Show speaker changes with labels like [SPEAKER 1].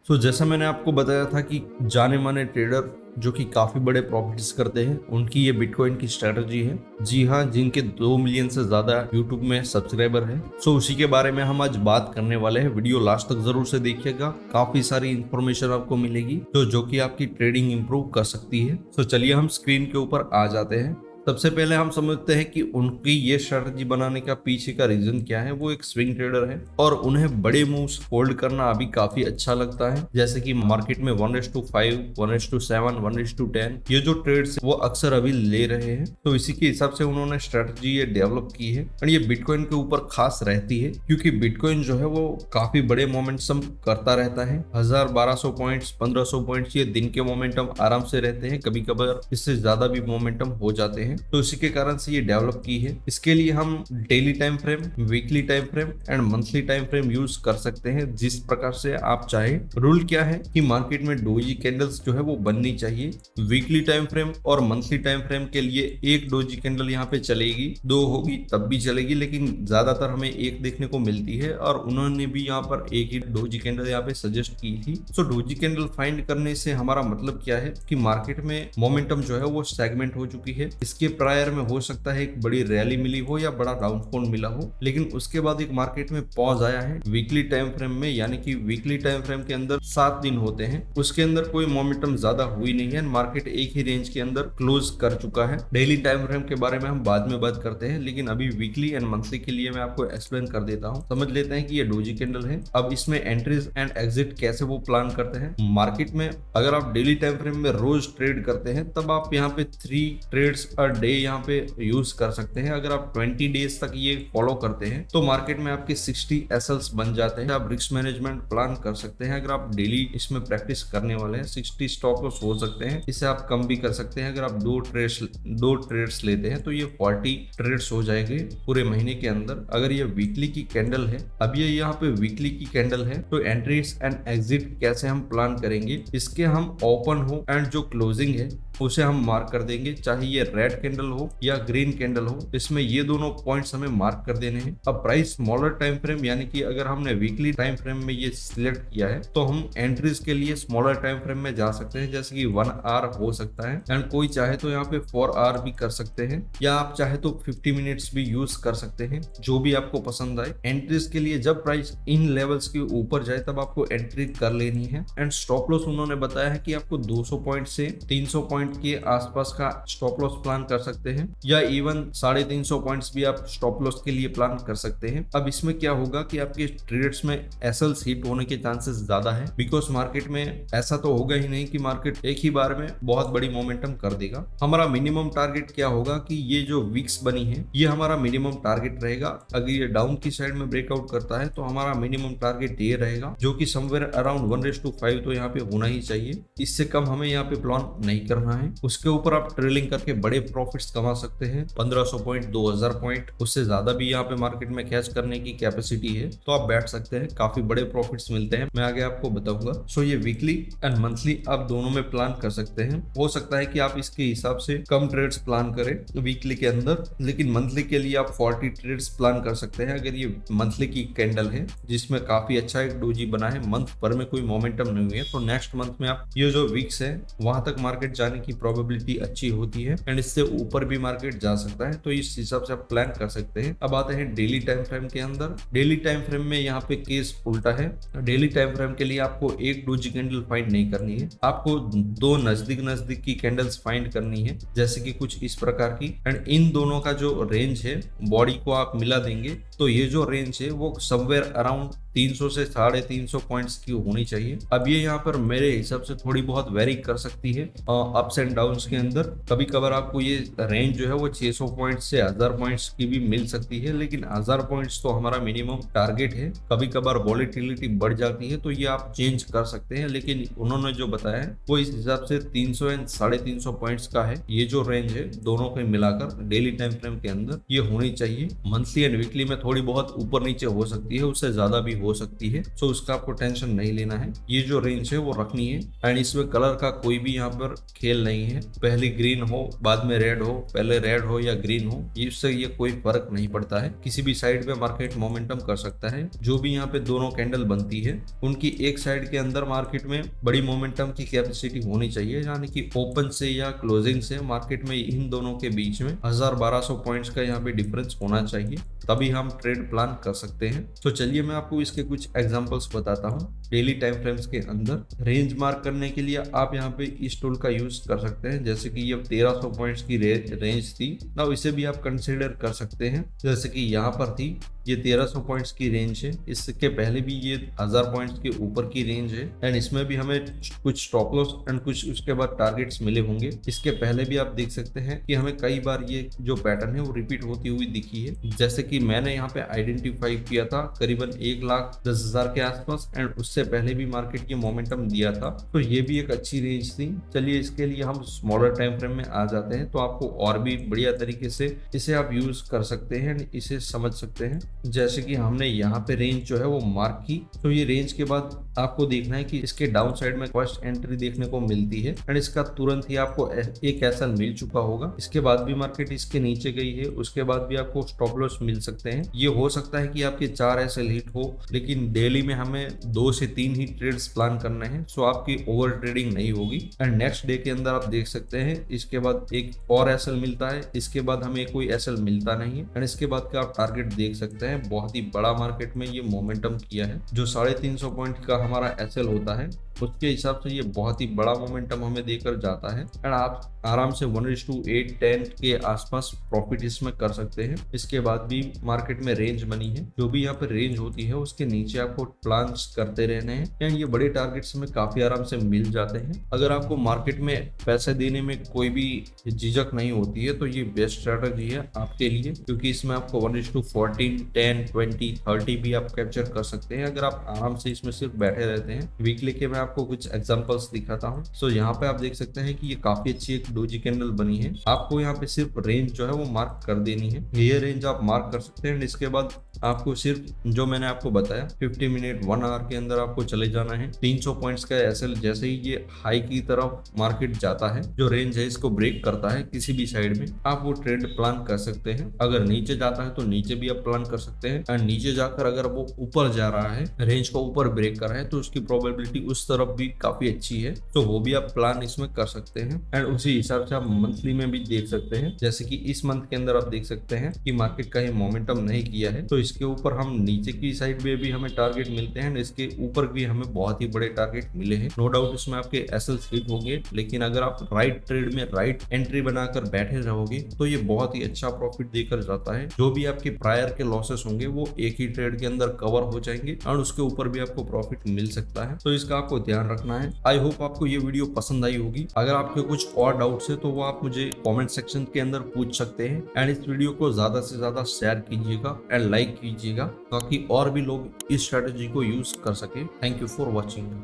[SPEAKER 1] जैसा मैंने आपको बताया था कि जाने माने ट्रेडर जो कि काफी बड़े प्रॉफिट्स करते हैं उनकी ये बिटकॉइन की स्ट्रेटजी है। जी हाँ, जिनके 2 मिलियन से ज्यादा यूट्यूब में सब्सक्राइबर है। उसी के बारे में हम आज बात करने वाले हैं। वीडियो लास्ट तक जरूर से देखिएगा, काफी सारी इंफॉर्मेशन आपको मिलेगी जो कि आपकी ट्रेडिंग इंप्रूव कर सकती है। चलिए हम स्क्रीन के ऊपर आ जाते हैं। सबसे पहले हम समझते हैं कि उनकी ये स्ट्रेटजी बनाने का पीछे का रीजन क्या है। वो एक स्विंग ट्रेडर है और उन्हें बड़े मूव्स होल्ड करना अभी काफी अच्छा लगता है। जैसे कि मार्केट में 1:5, 1:7, 1:10 ये जो ट्रेड्स वो अक्सर अभी ले रहे हैं। तो इसी के हिसाब से उन्होंने स्ट्रेटजी ये डेवलप की है और ये बिटकॉइन के ऊपर खास रहती है क्योंकि बिटकॉइन जो है वो काफी बड़े मोमेंटम करता रहता है। 1000-1200 पॉइंट्स, 1500 पॉइंट्स ये दिन के मोमेंटम आराम से रहते हैं। कभी कभार इससे ज्यादा भी मोमेंटम हो जाते हैं। तो इसी के कारण से ये डेवलप की है। इसके लिए हम daily time frame, weekly time frame and monthly time frame use कर सकते हैं जिस प्रकार से आप चाहे। रूल क्या है कि मार्केट में डोजी कैंडल्स जो है वो बननी चाहिए। वीकली टाइम फ्रेम और मंथली टाइम फ्रेम के लिए एक डोजी कैंडल यहाँ पे चलेगी, 2 होगी तब भी चलेगी, लेकिन ज्यादातर हमें एक देखने को मिलती है और उन्होंने भी यहाँ पर एक ही डोजी कैंडल यहाँ पे सजेस्ट की थी। डोजी कैंडल फाइंड करने से हमारा मतलब क्या है कि मार्केट में मोमेंटम जो है वो सेगमेंट हो चुकी है। इसके प्रायर में हो सकता है एक बड़ी रैली मिली हो या बड़ा डाउनफॉल मिला हो, लेकिन उसके बाद एक मार्केट में पॉज आया है वीकली टाइम फ्रेम में। यानी कि वीकली टाइम फ्रेम के अंदर 7 दिन होते हैं, उसके अंदर कोई मोमेंटम ज्यादा हुई नहीं है। मार्केट एक ही रेंज के अंदर क्लोज कर चुका है। डेली टाइम फ्रेम के बारे में हम बाद में बात करते हैं, लेकिन अभी वीकली एंड मंथली के लिए मैं आपको एक्सप्लेन कर देता हूँ। समझ लेते हैं कि ये डोजी कैंडल है। अब इसमें एंट्रीज एंड एग्जिट कैसे वो प्लान करते हैं। मार्केट में अगर आप डेली टाइम फ्रेम में रोज ट्रेड करते हैं तब आप यहाँ पे 3 ट्रेड्स अ डे यहाँ पे यूज कर सकते हैं। अगर आप 20 डेज तक ये फॉलो करते हैं तो मार्केट में आपके 60 एसएल्स बन जाते हैं। आप रिस्क मैनेजमेंट प्लान कर सकते हैं। अगर आप डेली इसमें प्रैक्टिस करने वाले हैं 60 स्टॉप लॉस हो सकते हैं, इसे आप कम भी कर सकते हैं। अगर आप 2 ट्रेड्स लेते हैं तो ये 40 ट्रेड्स हो जाएंगे पूरे महीने के अंदर। अगर ये वीकली की कैंडल है, अब ये यहाँ पे वीकली की कैंडल है, तो एंट्रीज एंड एग्जिट कैसे हम प्लान करेंगे। इसके हम ओपन हो एंड जो क्लोजिंग है उसे हम मार्क कर देंगे, चाहे ये रेड कैंडल हो या ग्रीन कैंडल हो। इसमें ये दोनों पॉइंट्स हमें मार्क कर देने हैं। अब प्राइस स्मॉलर टाइम फ्रेम, यानी कि अगर हमने वीकली टाइम फ्रेम में ये सिलेक्ट किया है तो हम एंट्रीज के लिए स्मॉलर टाइम फ्रेम में जा सकते हैं, जैसे कि 1 आवर हो सकता है एंड कोई चाहे तो यहाँ पे 4 आवर भी कर सकते हैं, या आप चाहे तो 50 मिनट्स भी यूज कर सकते हैं, जो भी आपको पसंद आए। एंट्रीज के लिए जब प्राइस इन लेवल्स के ऊपर जाए तब आपको एंट्री कर लेनी है। एंड स्टॉप लॉस उन्होंने बताया है कि आपको 200 पॉइंट से 300 पॉइंट के आसपास का स्टॉप लॉस प्लान कर सकते हैं, या इवन 350 पॉइंट्स भी आप स्टॉप लॉस के लिए प्लान कर सकते हैं। अब इसमें क्या होगा कि आपके ट्रेड्स में एसएल्स हिट होने के चांसेस ज्यादा है, बिकॉज मार्केट में ऐसा तो होगा ही नहीं कि मार्केट एक ही बार में बहुत बड़ी मोमेंटम कर देगा। हमारा मिनिमम टारगेट क्या होगा कि ये जो वीक्स बनी है ये हमारा मिनिमम टारगेट रहेगा। अगर ये डाउन की साइड में ब्रेकआउट करता है तो हमारा मिनिमम टारगेट ये रहेगा, जो कि समवेयर अराउंड 1:5 तो यहाँ पे होना ही चाहिए। इससे कम हमें यहाँ पे प्लान नहीं करना है। उसके ऊपर आप ट्रेलिंग करके बड़े प्रॉफिट्स कमा सकते हैं, 1500 पॉइंट, 2000 पॉइंट, उससे ज्यादा भी यहाँ पे मार्केट में कैच करने की कैपेसिटी है, तो आप बैठ सकते हैं। काफी बड़े प्रॉफिट्स मिलते हैं, मैं आगे आपको बताऊंगा। ये वीकली एंड मंथली आप दोनों में प्लान कर सकते हैं। हो सकता है कि आप इसके हिसाब से कम ट्रेड्स प्लान करें वीकली के अंदर, लेकिन मंथली के लिए आप 40 ट्रेड्स प्लान कर सकते हैं। अगर ये मंथली की कैंडल है जिसमें काफी अच्छा एक डोजी बना है, मंथ भर में कोई मोमेंटम नहीं हुई है, तो नेक्स्ट मंथ में आप ये जो वीक्स है वहां तक मार्केट जाने की प्रोबेबिलिटी अच्छी होती है एंड इससे ऊपर भी मार्केट जा सकता है, तो इस हिसाब से आप प्लान कर सकते हैं। अब आते हैं डेली टाइम फ्रेम के अंदर। डेली टाइम फ्रेम में यहाँ पे केस उल्टा है। डेली टाइम फ्रेम के लिए आपको एक डोजी कैंडल फाइंड नहीं करनी है, आपको 2 नजदीक की कैंडल्स फाइंड करनी है, जैसे कि कुछ इस प्रकार की। एंड इन दोनों का जो रेंज है बॉडी को आप मिला देंगे तो ये जो रेंज है वो समवेयर अराउंड 300 से 350 पॉइंट्स की होनी चाहिए। अब ये यहाँ पर मेरे हिसाब से थोड़ी बहुत वेरी कर सकती है अप्स एंड डाउन्स के अंदर। कभी कभार आपको ये रेंज जो है वो 600 पॉइंट्स से 1000 पॉइंट्स की भी मिल सकती है, लेकिन 1000 पॉइंट्स तो हमारा मिनिमम टारगेट है। कभी कभार वॉलेटिलिटी बढ़ जाती है तो ये आप चेंज कर सकते हैं, लेकिन उन्होंने जो बताया है वो इस हिसाब से 300 एंड 350 पॉइंट्स का है। ये जो रेंज है दोनों को मिलाकर डेली टाइम फ्रेम के अंदर ये होनी चाहिए। मंथली एंड वीकली में थोड़ी बहुत ऊपर नीचे हो सकती है, उससे ज्यादा भी हो सकती है, सो उसका आपको टेंशन नहीं लेना है। ये जो रेंज है वो रखनी है एंड इसमें कलर का कोई भी यहाँ पर खेल नहीं है, पहले ग्रीन हो बाद में रेड हो, पहले रेड हो या ग्रीन हो, इससे ये कोई फर्क नहीं पड़ता है। किसी भी साइड पे मार्केट मोमेंटम कर सकता है। जो भी यहाँ पे दोनों कैंडल बनती है उनकी एक साइड के अंदर मार्केट में बड़ी मोमेंटम की कैपेसिटी होनी चाहिए, यानी कि ओपन से या क्लोजिंग से मार्केट में इन दोनों के बीच में 1000-1200 पॉइंट्स का यहाँ पे डिफरेंस होना चाहिए, तभी हम ट्रेड प्लान कर सकते हैं। तो चलिए मैं आपको इसके कुछ एग्जांपल्स बताता हूँ। डेली टाइम फ्रेम्स के अंदर रेंज मार्क करने के लिए आप यहाँ पे इस टूल का यूज कर सकते हैं। जैसे कि ये 1300 पॉइंट्स की रेंज थी ना, इसे भी आप कंसीडर कर सकते हैं। जैसे कि यहाँ पर थी ये 1300 पॉइंट्स की रेंज है, इसके पहले भी ये 1000 पॉइंट्स के ऊपर की रेंज है एंड इसमें भी हमें कुछ स्टॉप लॉस एंड कुछ उसके बाद टारगेट्स मिले होंगे। इसके पहले भी आप देख सकते हैं कि हमें कई बार ये जो पैटर्न है वो रिपीट होती हुई दिखी है। जैसे कि मैंने यहाँ पे आइडेंटिफाई किया था करीबन 1,10,000 के आसपास एंड उससे पहले भी मार्केट की मोमेंटम दिया था, तो ये भी एक अच्छी रेंज थी। चलिए इसके लिए हम स्मॉलर टाइम फ्रेम में आ जाते हैं, तो आपको और भी बढ़िया तरीके से इसे आप यूज कर सकते हैं, इसे समझ सकते हैं। जैसे कि हमने यहाँ पे रेंज जो है वो मार्क की, तो ये रेंज के बाद आपको देखना है कि इसके डाउन साइड में फर्स्ट एंट्री देखने को मिलती है एंड इसका तुरंत ही आपको एक एसएल मिल चुका होगा। इसके बाद भी मार्केट इसके नीचे गई है, उसके बाद भी आपको स्टॉप लॉस मिल सकते हैं। ये हो सकता है कि आपके 4 एसएल हिट हो, लेकिन डेली में हमें 2 से 3 ही ट्रेड्स प्लान करने हैं, सो आपकी ओवर ट्रेडिंग नहीं होगी। एंड नेक्स्ट डे के अंदर आप देख सकते हैं इसके बाद एक और एसएल मिलता है, इसके बाद हमें कोई एसएल मिलता नहीं है एंड इसके बाद का आप टारगेट देख सकते हैं। बहुत ही बड़ा मार्केट में ये मोमेंटम किया है, जो 350 पॉइंट का हमारा एसएल होता है उसके हिसाब से ये बहुत ही बड़ा मोमेंटम हमें देकर जाता है एंड आप आराम से 1:8-10 के आसपास प्रॉफिट इसमें कर सकते हैं। इसके बाद भी मार्केट में रेंज बनी है, जो भी यहाँ पर रेंज होती है उसके नीचे आपको प्लान्स करते रहने हैं एंड ये बड़े टारगेट्स में काफी आराम से मिल जाते हैं। अगर आपको मार्केट में पैसे देने में कोई भी झिझक नहीं होती है तो ये बेस्ट स्ट्रेटजी है आपके लिए, क्योंकि इसमें आपको 1:14, 10, 20, 30 भी आप कैप्चर कर सकते हैं अगर आप आराम से इसमें सिर्फ बैठे रहते हैं। वीकली के मैं आपको कुछ एग्जांपल्स दिखाता हूँ। सो यहाँ पे आप देख सकते हैं कि ये काफी अच्छी एक डोजी कैंडल बनी है। आपको यहाँ पे सिर्फ रेंज जो है वो मार्क कर देनी है, ये रेंज आप मार्क कर सकते हैं। इसके बाद आपको सिर्फ जो मैंने आपको बताया 50 मिनट 1 आवर के अंदर आपको चले जाना है। 300 पॉइंट्स का एसएल जैसे ही ये हाई की तरफ मार्केट जाता है, जो रेंज है इसको ब्रेक करता है किसी भी साइड में, आप वो ट्रेड प्लान कर सकते हैं। अगर नीचे जाता है तो नीचे भी आप प्लान कर सकते हैं एंड नीचे जाकर अगर वो ऊपर जा रहा है, रेंज को ऊपर ब्रेक कर रहा है, तो उसकी प्रोबेबिलिटी उस तरफ भी काफी अच्छी है, तो वो भी आप प्लान इसमें कर सकते हैं एंड उसी हिसाब से आप मंथली में भी देख सकते हैं। जैसे कि इस मंथ के अंदर आप देख सकते हैं कि मार्केट का मोमेंटम नहीं किया है, तो इसके ऊपर हम नीचे की साइड में भी हमें टारगेट मिलते हैं, इसके ऊपर भी हमें बहुत ही बड़े टारगेट मिले हैं। नो डाउट इसमें आपके एसएल हिट होंगे, लेकिन अगर आप राइट ट्रेड में राइट एंट्री बनाकर बैठे रहोगे तो ये बहुत ही अच्छा प्रॉफिट देकर जाता है। जो भी आपके प्रायर के लॉसेस होंगे वो एक ही ट्रेड के अंदर कवर हो जाएंगे और उसके ऊपर भी आपको प्रॉफिट मिल सकता है, तो इसका आपको ध्यान रखना है। आई होप आपको ये वीडियो पसंद आई होगी। अगर आपके कुछ और डाउट्स है तो वो आप मुझे कमेंट सेक्शन के अंदर पूछ सकते हैं एंड इस वीडियो को ज्यादा से ज्यादा शेयर कीजिएगा एंड लाइक कीजिएगा, ताकि और भी लोग इस स्ट्रेटजी को यूज कर सके। Thank you for watching.